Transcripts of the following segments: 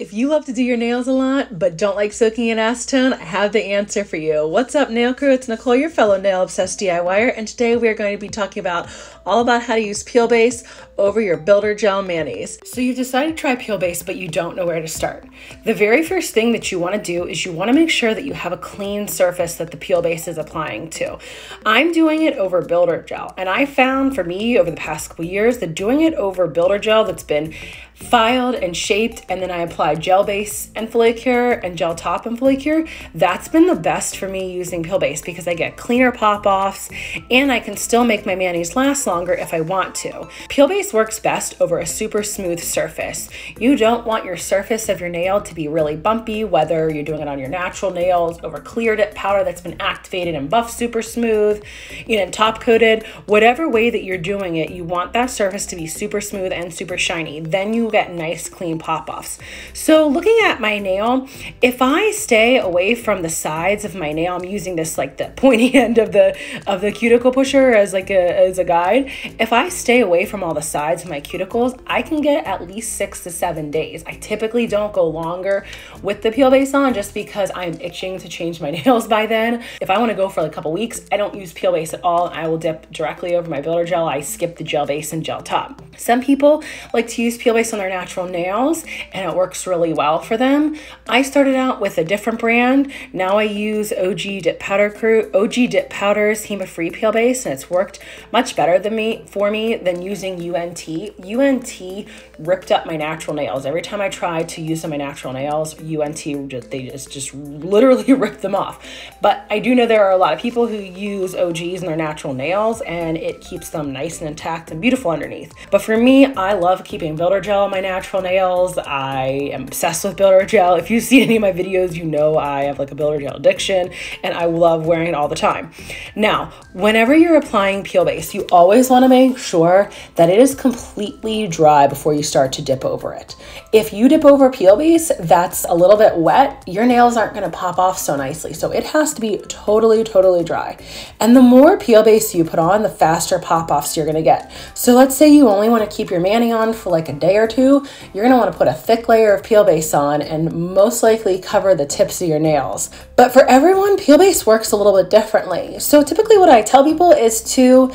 If you love to do your nails a lot, but don't like soaking in acetone, I have the answer for you. What's up, nail crew? It's Nicole, your fellow nail obsessed DIYer, and today we are going to be talking about all about how to use peel base over your builder gel manis. So you've decided to try peel base, but you don't know where to start. The very first thing that you want to do is you want to make sure that you have a clean surface that the peel base is applying to. I'm doing it over builder gel, and I found for me over the past couple years that doing it over builder gel that's been filed and shaped, and then I apply gel base and follicule and gel top and follicule, that's been the best for me using peel base because I get cleaner pop-offs and I can still make my manis last longer if I want to. Peel base works best over a super smooth surface. You don't want your surface of your nail to be really bumpy, whether you're doing it on your natural nails, over clear dip powder that's been activated and buffed super smooth, top coated, whatever way that you're doing it, you want that surface to be super smooth and super shiny. Then you get nice clean pop-offs. So looking at my nail, if I stay away from the sides of my nail, I'm using this like the pointy end of the cuticle pusher as a guide. If I stay away from all the sides of my cuticles, I can get at least 6 to 7 days. I typically don't go longer with the peel base on just because I'm itching to change my nails by then. If I want to go for like a couple weeks, I don't use peel base at all. I will dip directly over my builder gel. I skip the gel base and gel top. Some people like to use peel base on their natural nails and it works really well for them. I started out with a different brand. Now I use OG Dip Powders HEMA-free peel base, and it's worked much better for me than using UNT. UNT ripped up my natural nails. Every time I tried to use my natural nails, UNT just literally ripped them off. But I do know there are a lot of people who use OGs in their natural nails and it keeps them nice and intact and beautiful underneath. But for me, I love keeping builder gel on my natural nails. I am obsessed with builder gel. If you see any of my videos, you know I have like a builder gel addiction and I love wearing it all the time. Now, whenever you're applying peel base, you always want to make sure that it is completely dry before you start to dip over it. If you dip over peel base that's a little bit wet, your nails aren't going to pop off so nicely. So it has to be totally dry. And the more peel base you put on, the faster pop-offs you're going to get. So let's say you only want to keep your mani on for like a day or two, you're going to want to put a thick layer of peel base on and most likely cover the tips of your nails. But for everyone, peel base works a little bit differently. So typically what I tell people is to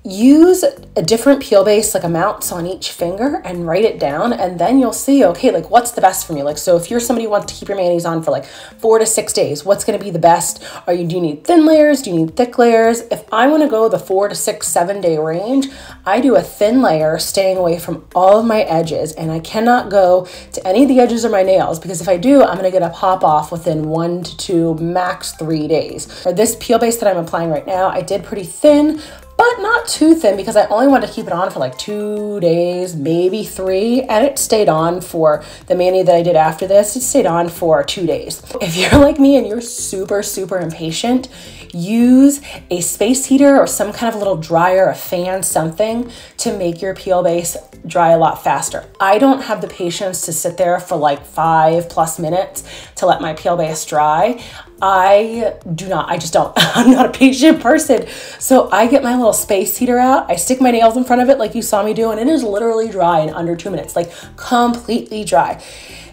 use a different peel base like amounts on each finger and write it down, and then you'll see, okay, like what's the best for me? Like, so if you're somebody who wants to keep your manis on for like 4 to 6 days, what's going to be the best? Do you need thin layers? Do you need thick layers? If I want to go the 4 to 6, 7 day range, I do a thin layer staying away from all of my edges, and I cannot go to any of the edges of my nails because if I do, I'm going to get a pop off within 1 to 2, max 3 days. For this peel base that I'm applying right now, I did pretty thin, but not too thin because I only wanted to keep it on for like 2 days, maybe 3, and it stayed on for the mani that I did after this. It stayed on for 2 days. If you're like me and you're super impatient, use a space heater or some kind of little dryer, a fan, something to make your peel base dry a lot faster. I don't have the patience to sit there for like 5+ minutes to let my peel base dry. I just don't. I'm not a patient person. So I get my little space heater out. I stick my nails in front of it like you saw me do, and it is literally dry in under 2 minutes, like completely dry.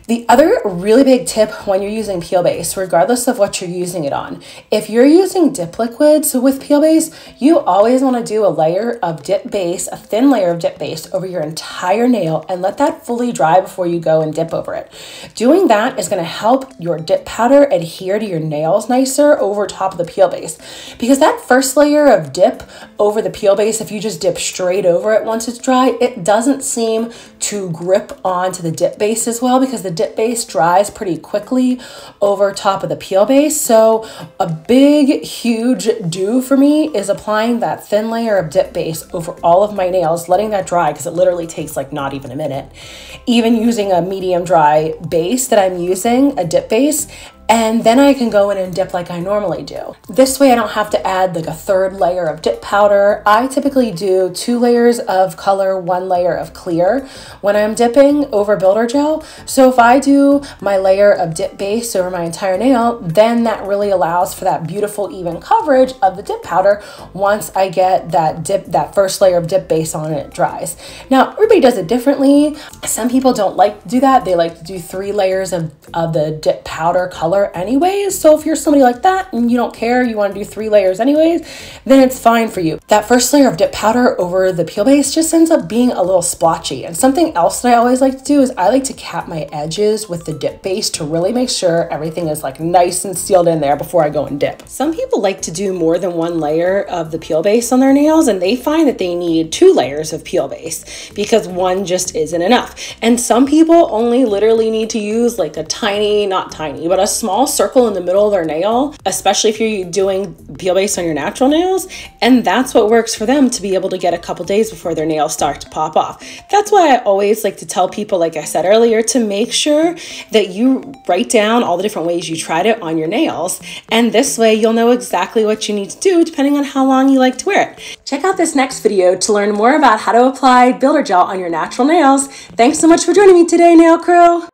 The other really big tip when you're using peel base, regardless of what you're using it on, if you're using dip liquids with peel base, you always want to do a layer of dip base, a thin layer of dip base over your entire nail and let that fully dry before you go and dip over it. Doing that is going to help your dip powder adhere to your nails nicer over top of the peel base. Because that first layer of dip over the peel base, if you just dip straight over it once it's dry, it doesn't seem to grip onto the dip base as well because the dip base dries pretty quickly over top of the peel base. So a big, huge do for me is applying that thin layer of dip base over all of my nails, letting that dry because it literally takes like not even a minute. Even using a medium dry base that I'm using, a dip base, and then I can go in and dip like I normally do. This way I don't have to add like a third layer of dip powder. I typically do 2 layers of color, 1 layer of clear when I'm dipping over builder gel. So if I do my layer of dip base over my entire nail, then that really allows for that beautiful even coverage of the dip powder once I get that first layer of dip base on and it dries. Now, everybody does it differently. Some people don't like to do that. They like to do 3 layers of the dip powder color anyways. So if you're somebody like that and you don't care, you want to do 3 layers anyways, then it's fine for you. That first layer of dip powder over the peel base just ends up being a little splotchy. And something else that I always like to do is I like to cap my edges with the dip base to really make sure everything is like nice and sealed in there before I go and dip. Some people like to do more than 1 layer of the peel base on their nails, and they find that they need 2 layers of peel base because 1 just isn't enough. And some people only literally need to use like a tiny, not tiny, but a small circle in the middle of their nail, especially if you're doing peel base on your natural nails. And that's what works for them to be able to get a couple days before their nails start to pop off. That's why I always like to tell people, like I said earlier, to make sure that you write down all the different ways you tried it on your nails. And this way you'll know exactly what you need to do depending on how long you like to wear it. Check out this next video to learn more about how to apply builder gel on your natural nails. Thanks so much for joining me today, Nail Crew.